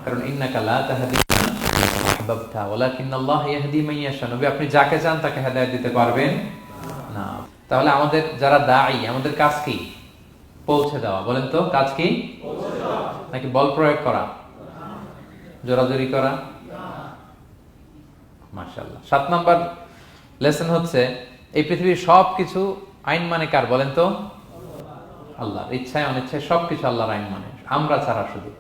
কারণ ইন্নাকা লা তাহদি মান আহবাবতা ওয়ালাকিন্নাল্লাহ ইয়াহদি মান ইয়াশা। নবী, আপনি যাকে চান তাকে হেদায়েত দিতে পারবেন না। তাহলে আমাদের যারা দাঈ, আমাদের কাজ কি? পৌঁছে দেওয়া। বলেন তো, কাজ কি? নাকি বল প্রয়োগ করা, জোরাজোরি করা? মাশাআল্লাহ। 7 নাম্বার লেসন হচ্ছে, এই পৃথিবীর সবকিছু আইন মানে কার? বলেন তো? আল্লাহর। ইচ্ছায় অনিচ্ছায় সবকিছু আল্লাহর আইন মানে, আমরা ছাড়া শুধু।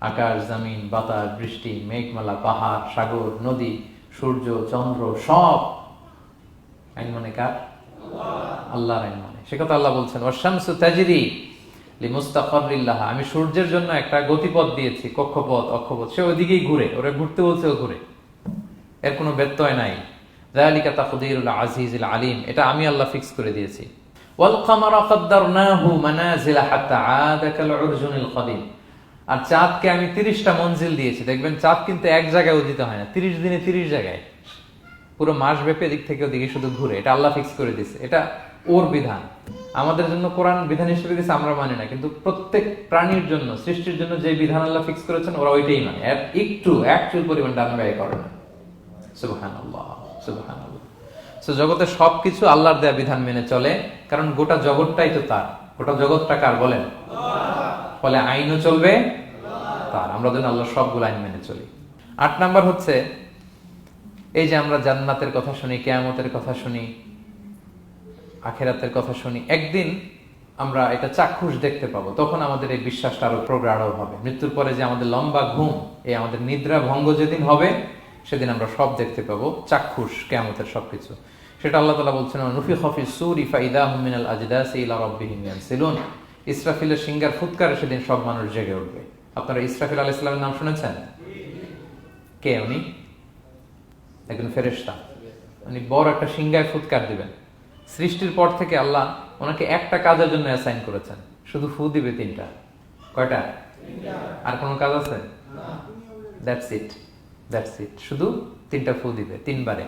আকাশ, জমিন, বাতাস, বৃষ্টি, মেঘমালা, পাহাড়, সাগর, নদী, সূর্য, চন্দ্র, সব আইন মানে কার? আল্লাহর আইন মানে। সে কথা আল্লাহ বলছেন, ওয়াশ-শামসু তাজরি লিমুস্তাকাররিল লাহা, আমি সূর্যের জন্য একটা গতিপথ দিয়েছি, কক্ষপথ, অক্ষপথ, সে ওইদিকেই ঘুরে, ওরা ঘুরতে বলছে ও ঘুরে, এর কোনো ব্যত্যয় নাই। যালিকা তাকদীরুল আজিজিল আলিম, এটা আমি আল্লাহ ফিক্স করে দিয়েছি। ওয়াল কামারা কাদ্দারনাহু মানাজিলা হাত্তা আদা কাল উরজুনিল কাদিম, আর চাঁদকে আমি 30টা মঞ্জিল দিয়েছি। দেখবেন চাঁদ কিন্তু এক জায়গায় উদিত হয় না, 30 দিনে 30 জায়গায়, পুরো মাস ব্যাপী এদিক থেকে ওদিকে শুধু ঘুরে। এটা আল্লাহ ফিক্স করে দিয়েছে, এটা ওর বিধান। আমাদের জন্য কোরআন বিধান হিসেবে দিয়েছে, আমরা মানি না, কিন্তু প্রত্যেক প্রাণীর জন্য, সৃষ্টির জন্য যে বিধান আল্লাহ ফিক্স করেছেন ওরা ওইটাই মানে, এর একটু একচুল পরিমাণ ডান ব্যয় করে না। সুবহানাল্লাহ, সুবহানাল্লাহ। সো জগতের সবকিছু আল্লাহর দেয়া বিধান মেনে চলে, কারণ গোটা জগৎটাই তো তার। গোটা জগৎটা কার বলেন? ফলে আইনও চলবে তার। আমরা যেন আল্লাহর সবগুলো আইন মেনে চলি। 8 নাম্বার হচ্ছে, এই যে আমরা জান্নাতের কথা শুনি, কিয়ামতের কথা শুনি, আখিরাতের কথা শুনি, একদিন আমরা এটা চাক্ষুষ দেখতে পাবো, তখন আমাদের এই বিশ্বাসটা আরো প্রগাঢ় হবে। মৃত্যুর পরে যে আমাদের লম্বা ঘুম, এই আমাদের নিদ্রা ভঙ্গ যেদিন হবে, সেদিন আমরা সব দেখতে পাবো, চাক্ষুষ কিয়ামতের সবকিছু। সেটা আল্লাহ তাআলা বলছেন, নুফিখা ফিস সূরি ফাইদাহুম মিনাল আজদাসি ইলা রাব্বিহিম ইয়ানসিলুন, ইসরাফিলের সিংহার ফুৎকারে সেদিন সব মানুষ জেগে উঠবে। আপনারা ইসরাফিল আলাইহিস সালামের নাম শুনেছেন? কে উনি? একজন ফেরেশতা। উনি বড় একটা সিংহায় ফুৎকার দিবেন। সৃষ্টির পর থেকে আল্লাহ ওনাকে একটা কাজের জন্য অ্যাসাইন করেছেন, শুধু ফু দিবে 3টা। কয়টা? আর কোনো কাজ আছে? দ্যাটস ইট, দ্যাটস ইট, শুধু 3টা ফু দিবে 3 বারে।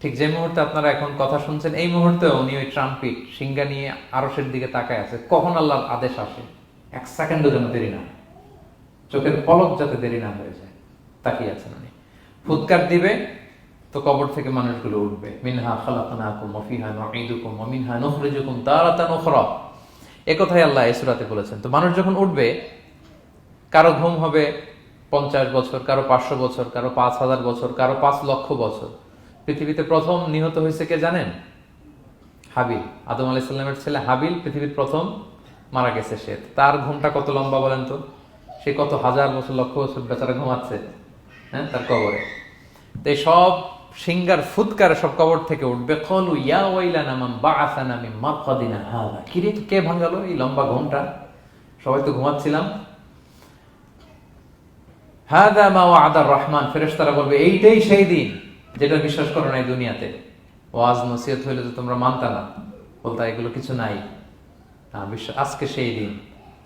ঠিক যে মুহূর্তে আপনারা এখন কথা শুনছেন, এই মুহূর্তে উনি ওই ট্রাম্পিট সিংহা নিয়ে আরশের দিকে তাকায় আছে, কখন আল্লাহর আদেশ আসে, 1 সেকেন্ডও যেন দেরি না, চোখের পলক যাতে দেরি না হয়ে যায়, তাকিয়ে আছেন উনি। ফুৎকার দিবে তো কবর থেকে মানুষগুলো উঠবে। মিনহা খালাকনাকুম ওয়া ফিহা নুঈদুকুম ওয়া মিনহা নুখরিজুকুম তারাতান উখরা, এই কথাই আল্লাহ এই সূরাতে বলেছেন। তো মানুষ যখন উঠবে, কারো ঘুম হবে 50 বছর, কারো 500 বছর, কারো 5000 বছর, কারো 5 লক্ষ বছর। পৃথিবীতে প্রথম নিহত হয়েছে কে জানেন? হাবিল, আদম আলাইহিস সালামের ছেলে হাবিল পৃথিবীর প্রথম মারা গেছে। সে, তার ঘুমটা কত লম্বা বলেন তো? সে কত হাজার বছর, লক্ষ বছর বেচারা ঘুমাচ্ছে, হ্যাঁ, তার কবরে। তো এই সব সিংহার ফুৎকারে সব কবর থেকে উঠবে। ক্বালু ইয়া ওয়াইলানা মান বাআসানা মিন মারকাদিনা হাযা, কি রে, কে ভাঙালো এই লম্বা ঘুমটা? সবাই তো ঘুমাচ্ছিলাম। হাযা মা ওয়া'দার রহমান, ফেরেশতারা বলবে এইটাই সেই দিন যেটা বিশ্বাস করো না এই দুনিয়াতে। ওয়াজ নসিহত হইলে তো তোমরা মানতা না, বলতা এগুলো কিছু নাই। আজকে সেই দিন।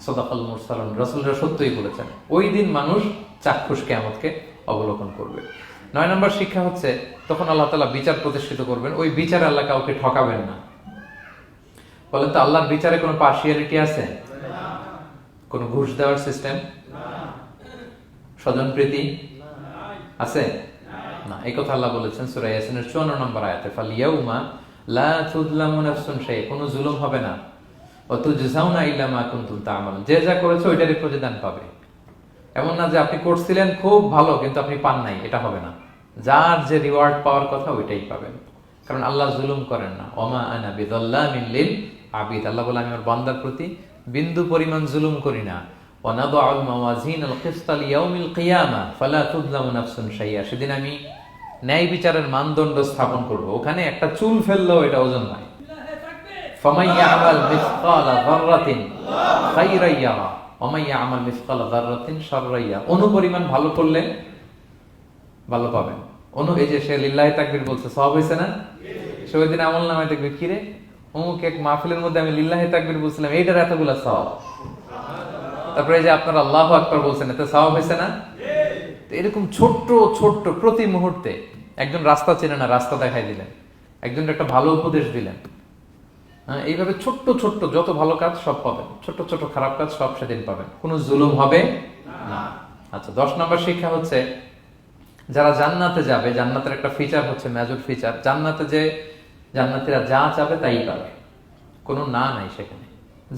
সাদাকাল মুরসালুন, রাসূলরা সত্যই বলেছেন। ওই দিন মানুষ চাক্ষুষ কিয়ামতকে অবলোকন করবে। 9 নম্বর শিক্ষা হচ্ছে, তখন আল্লাহ তাআলা বিচার প্রতিষ্ঠিত করবেন। ওই বিচারে আল্লাহ কাউকে ঠকাবেন না। বলেন তো, আল্লাহর বিচারে কোনো পার্সিয়ালিটি আছে? কোনো ঘুষ দেওয়ার সিস্টেম? স্বজনপ্রীতি আছে? না। এই কথা আল্লাহ বলেছেন সূরা ইয়াসিনের 54 নম্বর আয়াতে, ফালিয়াউমা লা তুযলামু নাফসুন শাইআ, কোনো জুলুম হবে না। ওয়া তুজজাউনা ইল্লা মা কুনতুম তা'মালুন, যে যা করেছে ওইটারই প্রতিদান পাবে। এমন না যে আপনি করছিলেন খুব ভালো কিন্তু আপনি পান নাই, এটা হবে না। যার যে রিওয়ার্ড পাওয়ার কথা ওইটাই পাবেন, কারণ আল্লাহ জুলুম করেন না। ওমা আনা বিযাল্লামিন লিল আবিদ, আল্লাহ বলে আমি আমার বান্দার প্রতি বিন্দু পরিমাণ জুলুম করি না। ওয়া নাদউল মাওয়াজিনাল কিসতা লিয়াউমিল কিয়ামা ফালা তুযলামু নাফসুন শাইআ, সেদিন আমি ন্যায় বিচারের মানদণ্ড স্থাপন করব, ওখানে একটা চুল ফেললেও এটা ওজন নাই। ফামান ইয়ামাল মিসকালা যাররাতিন খায়রান ইয়ারা ওয়া মান ইয়ামাল মিসকালা যাররাতিন শাররান ইয়ারা, অনুপরিমাণ ভালো করলে ভালো পাবেন। এই যে সে লিল্লাহি তাকবীর বলছে, সওয়াব হইছে না? সে ওই দিন আমলনামায় দেখবে কি রে, অমুক এক মাহফিলের মধ্যে আমি লিল্লাহি তাকবীর বলছিলাম, এইটার এতগুলা সওয়াব। তারপরে এই যে আপনারা আল্লাহু আকবার বলছেন, এতে সওয়াব হইছে না? তো এরকম ছোট্ট ছোট্ট প্রতি মুহূর্তে একজন রাস্তা চেনে না, রাস্তা দেখাই দিলেন, একজন একটা ভালো উপদেশ দিলেন। হ্যাঁ, এইভাবে ছোট্ট ছোট্ট যত ভালো কাজ সব পাবেন, ছোট্ট ছোট্ট খারাপ কাজ সব সেদিন পাবেন, কোনো জুলুম হবে না। আচ্ছা, 10 নম্বর শিক্ষা হচ্ছে যারা জান্নাতে যাবে, জান্নাতের একটা ফিচার হচ্ছে, মেজর ফিচার, জান্নাতে যে জান্নাতীরা যা চাবে তাই পাবে, কোনো না নাই সেখানে,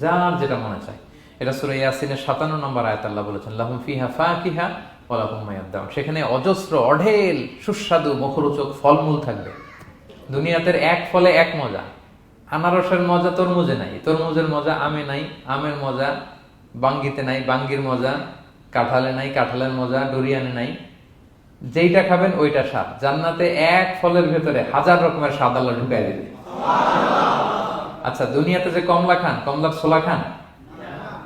যার যেটা মনে চায়। এটা সূরা ইয়াসিনের 57 নম্বর আয়াত, আল্লাহ বলেছেন লাহুম ফিহা ফাকিহা ওয়া লাহুম মা ইয়াদদাউন, সেখানে অজস্র অঢেল সুস্বাদু মুখরোচক ফলমূল থাকবে। দুনিয়াতে এক ফলে এক মজা, আনারসের মজা তরমুজে নাই, তরমুজের মজা আমে নাই, আমের মজা বাঙ্গিতে নাই, বাঙ্গির মজা কাঁঠালে নাই, কাঁঠালের মজা ডুরিয়ানে নাই। যেইটা খাবেন ওইটা স্বাদ। জান্নাতে এক ফলের ভেতরে 1000 রকমের স্বাদ আল্লাহ ঢুকাই দিবে। আচ্ছা, দুনিয়াতে যে কমলা খান, কমলার ছোলা খান,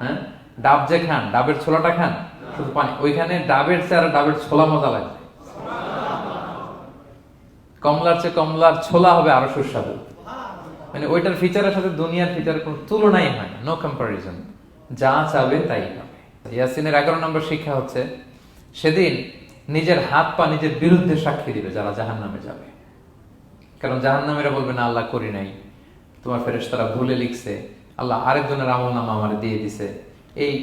হ্যাঁ, ডাব যে খান, ডাবের ছোলাটা খান, শুধু পানি, ওইখানে ডাবের চেয়ে আর ডাবের ছোলা মজা লাগবে। কমলার চেয়ে কমলার ছোলা হবে আরো সুস্বাদু। মানে ওইটার ফিচারের সাথে দুনিয়ার ফিচারের কোনো তুলনাই হয় না, নো কম্পারিজন। যা চাবে তাই পাবে। ইয়াসিনের 11 নম্বর শিক্ষা হচ্ছে সেদিন নিজের হাত পা নিজের বিরুদ্ধে সাক্ষী দিবে যারা জাহান্নামে যাবে। কারণ জাহান্নামীরা বলবে না আল্লাহ করি নাই, তোমার ফেরেশতারা ভুলে লিখছে, আল্লাহ আরেকজনের আমলনামা আমারে দিয়ে দিছে, এই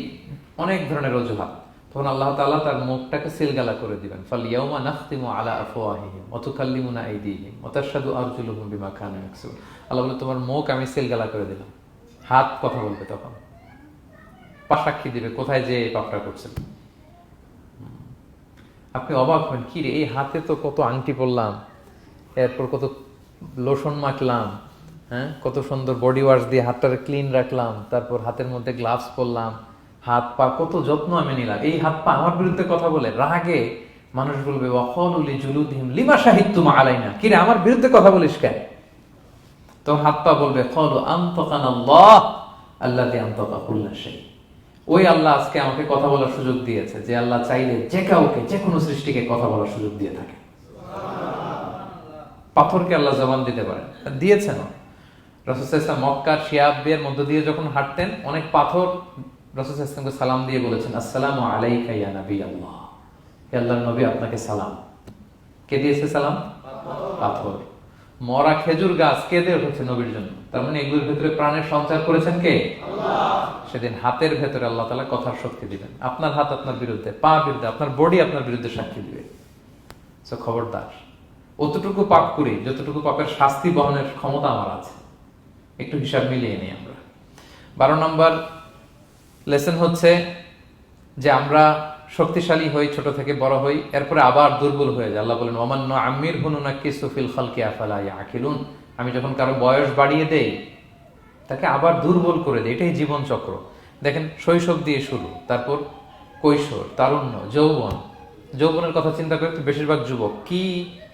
অনেক ধরনের অজুহাত। তখন আল্লাহ তাআলা তার মুখটাকে সিলগালা করে দিবেন। ফালইয়াউমা নাখতিমু আলা আফওয়াহিহিম ওয়া তুকাল্লিমুনা আইদিহিম ওয়া তাশহাদু আরজুলুহুম বিমা কানু ইয়াকসিবুন। আল্লাহ বলে তোমার মুখ আমি সিলগালা করে দিলাম, হাত কথা বলবে, তখন পা সাক্ষী দিবে কোথায় যে এই পাপটা করছেন। আপনি অবাক হবেন, কি রে, এই হাতে তো কত আংটি পরলাম, এরপর কত লোশন মাখলাম, হ্যাঁ, কত সুন্দর বডি ওয়াশ দিয়ে হাতটাকে ক্লিন রাখলাম, তারপর হাতের মধ্যে গ্লাভস পরলাম, হাত পা কত যত্ন আমি নিলাম, এই হাত পা আমার বিরুদ্ধে কথা বলে। রাগে মানুষ বলবে ওয়াকালু লিজুলুদিহিম লিমা শাহিদতুম আলাইনা, কি রে আমার বিরুদ্ধে কথা বলিস কেন? তো হাত পা বলবে ক্বালু আনতাকানাল্লাহ আল্লাযী আনতাকা কুল্লা শাই, ওই আল্লাহ আজকে আমাকে কথা বলার সুযোগ দিয়েছে, যে আল্লাহ চাইলে যে কাউকে যে কোনো সৃষ্টিকে কথা বলার সুযোগ দিয়ে থাকে। পাথরকে আল্লাহ জবান দিতে পারেন, দিয়েছেন। রাসূল সাল্লাল্লাহু আলাইহি ওয়াসাল্লাম মক্কার শিয়াবের মধ্য দিয়ে যখন হাঁটতেন, অনেক পাথর রাসূল সাল্লাল্লাহু আলাইহি ওয়াসাল্লামকে সালাম দিয়ে বলেছেন আসসালামু আলাইকা ইয়া নবী আল্লাহ, হে আল্লাহর নবী আপনাকে সালাম। কে দিয়েছে সালাম? পাথর। মরা খেজুর গাছ কেঁদে উঠেছে নবীর জন্য, তার মানে এগুলোর ভেতরে প্রাণের সঞ্চার করেছেন কে? আল্লাহ। সেদিন হাতের ভেতরে আল্লাহ তাআলা কথার শক্তি দিবেন। আপনার হাত আপনার বিরুদ্ধে, পা বিরুদ্ধে, আপনার বডি আপনার বিরুদ্ধে সাক্ষী দিবে। সো খবরদার, অতটুকু পাপ করি যতটুকু পাপের শাস্তি বহনের ক্ষমতা আমার আছে, একটু হিসাব মিলিয়ে নিই আমরা। 12 নম্বর লেসন হচ্ছে যে আমরা শক্তিশালী হই, ছোট থেকে বড় হই, এরপরে আবার দুর্বল হয়ে যায়। আল্লাহ বলেন ওমান নুআম্মিরহু নুনাক্কিসু ফিল খালকি আফালা ইয়াকিলুন, আমি যখন কারো বয়স বাড়িয়ে দেই তাকে আবার দুর্বল করে দেই। এটাই জীবন চক্র। দেখেন, শৈশব দিয়ে শুরু, তারপর কৈশোর, তারুণ্য, যৌবন। যৌবনের কথা চিন্তা করে তো বেশিরভাগ যুবক কি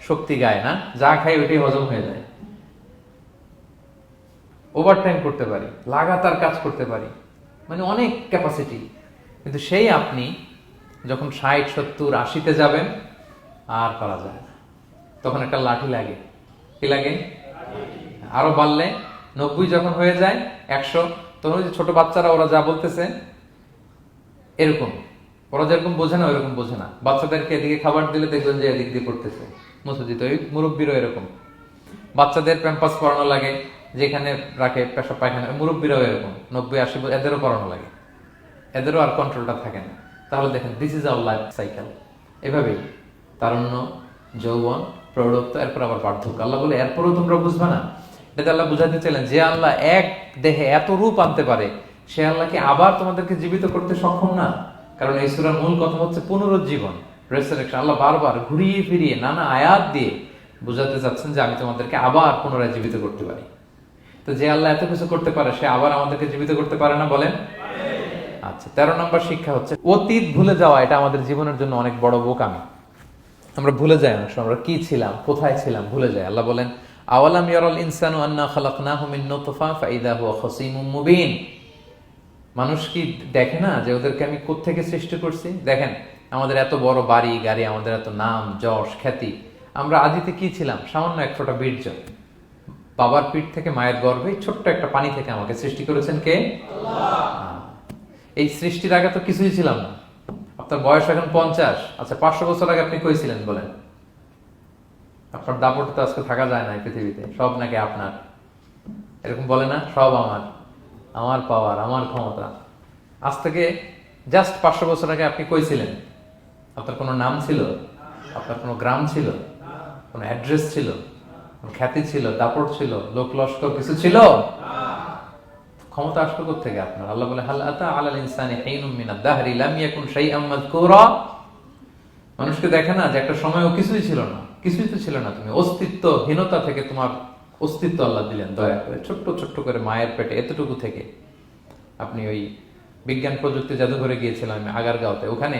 শক্তি গায় না, যা খায় ওইটাই হজম হয়ে যায়। ওভারটাইম করতে পারি, লাগাতার কাজ করতে পারি, মানে অনেক ক্যাপাসিটি। কিন্তু সেই আপনি যখন 60, 70, 80-তে যাবেন আর পারা যায় না, তখন একটা লাঠি লাগে। কি লাগে? আরো বাড়লে 90 যখন হয়ে যায়, 100, তখন ওই যে ছোট বাচ্চারা ওরা যা বলতেছে এরকম, ওরা যেরকম বোঝে না ওইরকম বোঝে না। বাচ্চাদেরকে এদিকে খাবার দিলে দেখবেন যে এদিক দিয়ে করতেছে, মুছে দিতে। ওই মুরব্বীরও এরকম, বাচ্চাদের প্যাম্পাস পরানো লাগে, যেখানে রাখে পেশাব পায়খানা, মুরব্বীরাও এরকম 90, 80, এদেরও পরানো লাগে, এদেরও আর কন্ট্রোলটা থাকে না। তাহলে দেখেন, this is our life cycle. এভাবেই তারুণ্য, যৌবন, প্রৌঢ়ত্ব, এরপর আবার বার্ধক্য। আল্লাহ বলে এরপরও তোমরা বুঝবা না, এটা আল্লাহ বুঝাতে চাইলেন যে আল্লাহ এক দেহে এত রূপ আনতে পারে, সে আল্লাহ কি আবার তোমাদেরকে জীবিত করতে সক্ষম না? কারণ এই সূরার মূল কথা হচ্ছে পুনরুজ্জীবন, রেসারেকশন। আল্লাহ বারবার ঘুরিয়ে ফিরিয়ে নানা আয়াত দিয়ে বুঝাতে চাচ্ছেন যে আমি তোমাদেরকে আবার পুনরায় জীবিত করতে পারি। তো যে আল্লাহ এত কিছু করতে পারে, সে আবার আমাদেরকে জীবিত করতে পারে না? বলেন। আচ্ছা, 13 নম্বর শিক্ষা হচ্ছে অতীত ভুলে যাওয়া। এটা আমাদের জীবনের জন্য অনেক বড় বোকামি। আমরা ভুলে যাই অনেক সময় আমরা কি ছিলাম, কোথায় ছিলাম, ভুলে যাই। আল্লাহ বলেন, আওয়ালাম ইয়ারাল ইনসানু আন্না খালাকনাহু মিন নুতফা ফাইদা হুয়া খাসীমুম মুবিন। মানুষ কি দেখে না যে ওদেরকে আমি কোত্থেকে সৃষ্টি করছি? দেখেন, আমাদের এত বড় বাড়ি গাড়ি, আমাদের এত নাম যশ খ্যাতি, আমরা আদিতে কি ছিলাম? সামান্য এক ফোঁটা বীর্য। বাবার পিঠ থেকে মায়ের গর্ভে ছোট্ট একটা পানি থেকে আমাকে সৃষ্টি করেছেন কে? আল্লাহ। এই সৃষ্টির আগে তো কিছুই ছিলাম না। আপনার বয়স এখন 50। আচ্ছা, 500 বছর আগে আপনি কই ছিলেন বলেন? আপনার দাপটে তো আজকে থাকা যায় না এই পৃথিবীতে। সব নাকি আপনার, এরকম বলে না? সব আমার, আমার পাওয়ার, আমার ক্ষমতা। আজ থেকে জাস্ট 500 বছর আগে আপনি কই ছিলেন? আপনার কোনো নাম ছিল? আপনার কোনো গ্রাম ছিল? কোনো অ্যাড্রেস ছিল? কোনো খ্যাতি ছিল? দাপট ছিল? লোক লস্কর কিছু ছিল? ক্ষমতা আসলো কোত্থেকে আপনার? আল্লাহ বলে, হাল আতা আলাল ইনসানি হিনুম মিনাদ দাহরি লাম ইয়াকুন শাইআম মাযকুরা। মানুষকে দেখে না যে একটা সময়ও কিছুই ছিল না? কিছুই তো ছিল না। তুমি অস্তিত্বহীনতা থেকে তোমার অস্তিত্ব আল্লাহ দিলেন দয়া করে। ছোট্ট ছোট্ট করে মায়ের পেটে এতটুকু থেকে আপনি ওই বিজ্ঞান প্রযুক্তি জাদুঘরে গিয়েছিলাম আমি আগারগাঁওতে। ওখানে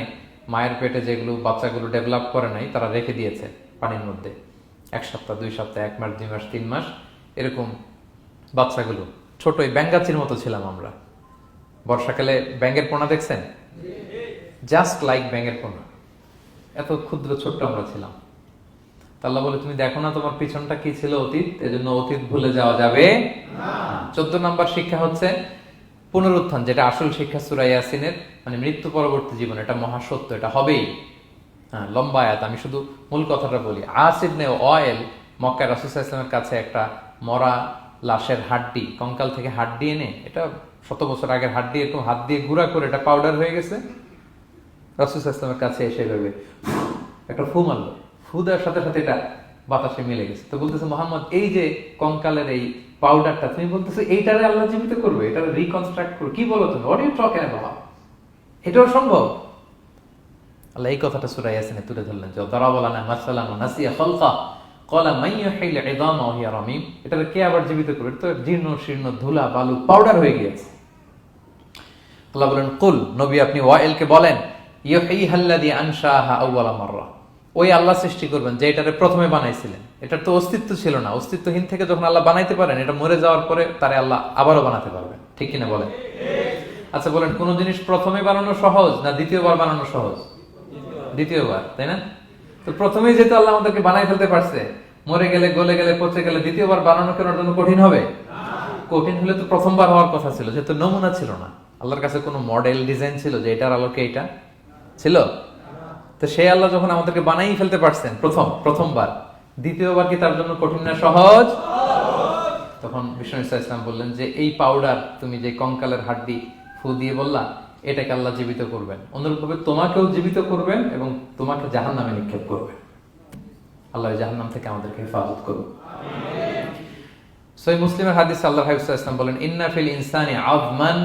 মায়ের পেটে যেগুলো বাচ্চাগুলো ডেভেলপ করে নাই, তারা রেখে দিয়েছে পানির মধ্যে 1 সপ্তাহ 2 সপ্তাহ 1 মাস 2 মাস 3 মাস এরকম বাচ্চাগুলো। ছোট ওই ব্যাঙ্গাচির মতো ছিলাম আমরা। বর্ষাকালে ব্যাঙের পোনা দেখছেন? জাস্ট লাইক ব্যাঙের পোনা, এত ক্ষুদ্র ছোট্ট আমরা ছিলাম। আল্লাহ বলে, তুমি দেখো না তোমার পিছনটা কি ছিল? অতীত। এজন্য অতীত ভুলে যাওয়া যাবে না। 14 নম্বর শিক্ষা হচ্ছে পুনরুত্থান, যেটা আসল শিক্ষা সূরা ইয়াসিনের, মানে মৃত্যু পরবর্তী জীবন। এটা মহাসত্য, এটা হবেই। হ্যাঁ, লম্বা আয়াত, আমি শুধু মূল কথাটা বলি। আস ইবনে ওয়াইল মক্কায় রাসূল সাল্লাল্লাহু আলাইহি ওয়াসাল্লামের কাছে একটা মরা লাশের হাড্ডি, কঙ্কাল থেকে হাড্ডি এনে, এটা 100 বছর আগের হাড্ডি, এরকম হাত দিয়ে গুঁড়া করে এটা পাউডার হয়ে গেছে। রাসূল সাল্লাল্লাহু আলাইহি ওয়াসাল্লামের কাছে এসে ভেবে একটা ফু মারলো, ফু দেওয়ার সাথে সাথে এটা বাতাসে মিলে গেছে। তো বলতেছে, মোহাম্মদ, এই যে কঙ্কালের এই পাউডারটা, তুমি বলতেছো এইটারে আল্লাহ জীবিত করবে, এটারে রিকনস্ট্রাক্ট করবে? কি বলো তুমি? What are you talking about? এটাও সম্ভব? আল্লাহ এই কথাটা সূরা ইয়াসিনে তুলে ধরলেন যে দারাবা লানা মাসালান ওয়া নাসিয়া খালকা ক্বালা মান ইউহিল ইযামা ওয়া হিয়া রামীম। এটারে কে আবার জীবিত করবে? এটা তো জীর্ণ শীর্ণ ধুলা বালু পাউডার হয়ে গিয়েছে। আল্লাহ বলেন, কুল, নবী আপনি ওয়াইলকে বলেন, ইউহিহাল্লাযী আনশাহা আউওয়ালা মাররা। ওই আল্লাহ সৃষ্টি করবেন যে এটারে প্রথমে বানাইছিলেন। এটার তো অস্তিত্ব ছিল না। অস্তিত্বহীন থেকে যখন আল্লাহ বানাইতে পারেন, এটা মরে যাওয়ার পরে তারে আল্লাহ আবারও বানাতে পারবেন। ঠিক কিনা বলেন? আচ্ছা বলেন, কোন জিনিস প্রথমে বানানো সহজ না দ্বিতীয়বার বানানো সহজ? দ্বিতীয়বার, তাই না? তো প্রথমেই যেহেতু আল্লাহ আমাদেরকে বানাই ফেলতে পারছে, মরে গেলে গলে গেলে পচে গেলে দ্বিতীয়বার বানানো কেন জন্য কঠিন হবে? কঠিন হলে তো প্রথমবার হওয়ার কথা ছিল, যেহেতু নমুনা ছিল না। আল্লাহর কাছে কোনো মডেল ডিজাইন ছিল যে এটার আলোকে এটা ছিল? তো সেই আল্লাহ যখন আমাদেরকে বানাই ফেলতে পারছেন প্রথমবার, দ্বিতীয়বার কি তার জন্য কঠিন না সহজ? তখন বিষ্ণু ইসলাম বললেন যে এই পাউডার, তুমি যে কঙ্কালের হাড্ডি ফু দিয়ে বললা, এটাকে আল্লাহ জীবিত করবেন। অনুরূপভাবে তোমাকেও জীবিত করবেন এবং তোমাকে জাহান্নামে নিক্ষেপ করবেন। আল্লাহ জাহান্নাম থেকে আমাদেরকে হেফাজত করুন। সহিহ মুসলিমের হাদিস, আল্লাহ হাবিব সাল্লাল্লাহু আলাইহি ওয়াসাল্লাম বলেন, ইন্না ফিল ইনসানি আযমান,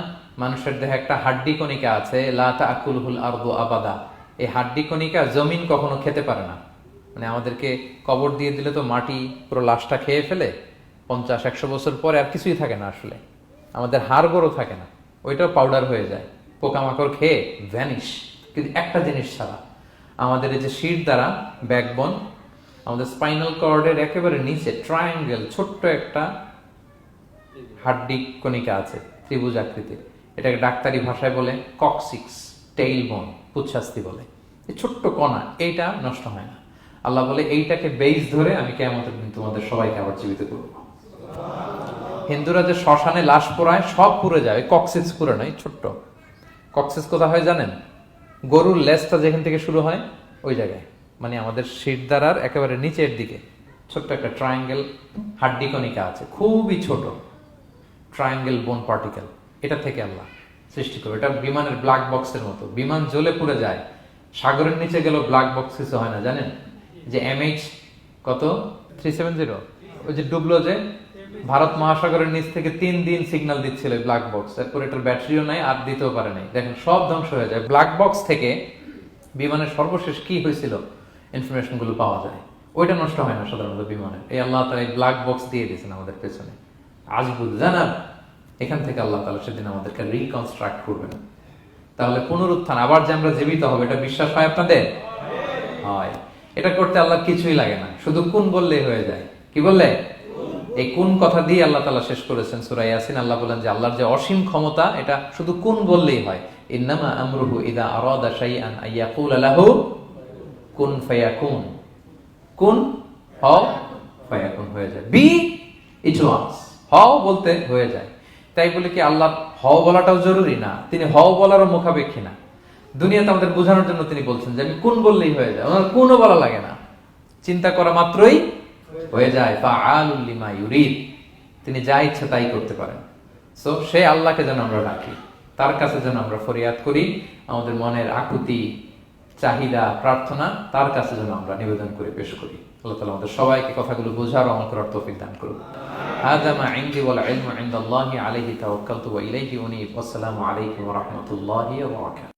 মানুষের দেহে একটা হাড্ডি কণিকা আছে, লা তাকুলুল আরদু আবাদা। এই হাড্ডি কণিকা জমিন কখনো খেতে পারে না। মানে আমাদেরকে কবর দিয়ে দিলে তো মাটি পুরো লাশটা খেয়ে ফেলে, 50-100 বছর পরে আর কিছুই থাকে না। আসলে আমাদের হাড় গোড়ও থাকে না, ওইটাও পাউডার হয়ে যায়, পোকামাকড় খেয়ে ভ্যানিশ। কিন্তু একটা জিনিস ছাড়া, আমাদের এই যে শির দ্বারা ব্যাকবোন, আমাদের স্পাইনাল কর্ডের একেবারে নিচে ট্রায়াঙ্গেল ছোট্ট একটা হাড্ডি কণিকা আছে, ত্রিভুজ আকৃতির। এটাকে ডাক্তারি ভাষায় বলে কক্সিক্স টেইল বোন, পুচ্ছাস্তি বলে। এই ছোট্ট কণা, এইটা নষ্ট হয় না। আল্লাহ বলে, এইটাকে বেইস ধরে আমি কিয়ামতের দিন তোমাদের সবাইকে আবার জীবিত করব। হিন্দুরা যে শ্মশানে লাশ পোড়ায়, সব পুড়ে যায়, কক্সিক্স পুড়ে নয়, ছোট্ট কক্সিক্স কোথা হয় জানেন? গরুর লেজটা যেখান থেকে শুরু হয় ওই জায়গায়, মানে আমাদের শিরদাঁড়ার একেবারে নিচের দিকে ছোট্ট একটা ট্রায়াঙ্গেল হাড্ডি কণিকা আছে, খুবই ছোট ট্রায়াঙ্গেল বোন পার্টিকেল। এটা থেকে আল্লাহ সৃষ্টি করবে। এটা বিমানের ব্ল্যাক বক্সের মতো, বিমান জ্বলে পুড়ে যায়। সাগরের নিচে গেলেও ব্ল্যাক বক্স কিছু হয় না, জানেন? যে MH কত 370, ওই যে ডুবলো যে ভারত মহাসাগরের নিচ থেকে 3 দিন সিগন্যাল দিচ্ছিল ব্ল্যাক বক্স, এরপর এটার ব্যাটারিও নাই, আর দিতেও পারে নাই। দেখেন সব ধ্বংস হয়ে যায়। ব্ল্যাক বক্স থেকে বিমানের সর্বশেষ কি হয়েছিল ইনফরমেশন গুলো পাওয়া যায়। ওইটা নষ্ট হয় না সাধারণত বিমানে। এই আল্লাহ তাআলা এই ব্ল্যাক বক্স দিয়ে দিয়েছেন আমাদের পেছনে। আজবুল জানাব, এখান থেকে আল্লাহ তাআলা সেদিন আমাদেরকে রিকনস্ট্রাক্ট করবেন। তাহলে পুনরুত্থান, আবার যে আমরা জীবিত হবে, এটা বিশ্বাস হয় আপনাদের? হয়। এটা করতে আল্লাহ কিছুই লাগে না, শুধু কুন বললেই হয়ে যায়। কি বললে? এই কুন কথা দিয়ে আল্লাহ তাআলা শেষ করেছেন সূরা ইয়াসিন। আল্লাহ বলেন যে আল্লাহর যে অসীম ক্ষমতা, এটা শুধু কুন বললেই হয়। ইন্নামা আমরুহু ইযা আরাদা শাইআন আইয়াকুলা লাহু কুন ফায়াকুন। কুন হও, ফায়াকুন হয়ে যায়। বি ইট ওয়াজ, হও বলতে হয়ে যায়। তাই বলে কি আল্লাহ হও বলাটাও জরুরি না? তিনি হও বলারও মুখাপেক্ষী না। দুনিয়াতে আমাদের বোঝানোর জন্য তিনি বলছেন যে আমি কুন বললেই হয়ে যায়, ওনার কুনও বলা লাগে না, চিন্তা করা মাত্রই হয়ে যায়। ফাআলুল লিমা ইউরিদ, তিনি যা ইচ্ছা তাই করতে পারেন। সো সে আল্লাহকে যেন আমরা ডাকি, তার কাছে যেন আমরা ফরিয়াদ করি, আমাদের মনের আকুতি, চাহিদা, প্রার্থনা তার কাছে যেন আমরা নিবেদন করে পেশ করি। আল্লাহ তাআলা আমাদের সবাইকে কথাগুলো বোঝার ও আমল করার তৌফিক দান করুন। হাযা মা ইনদি ওয়াল ইলমু ইনদাল্লাহি আলাইহি তাওয়াক্কালতু ওয়া ইলাইহি উনীব। আসসালামু আলাইকুম ওয়া রাহমাতুল্লাহি ওয়া বারাকাতুহু।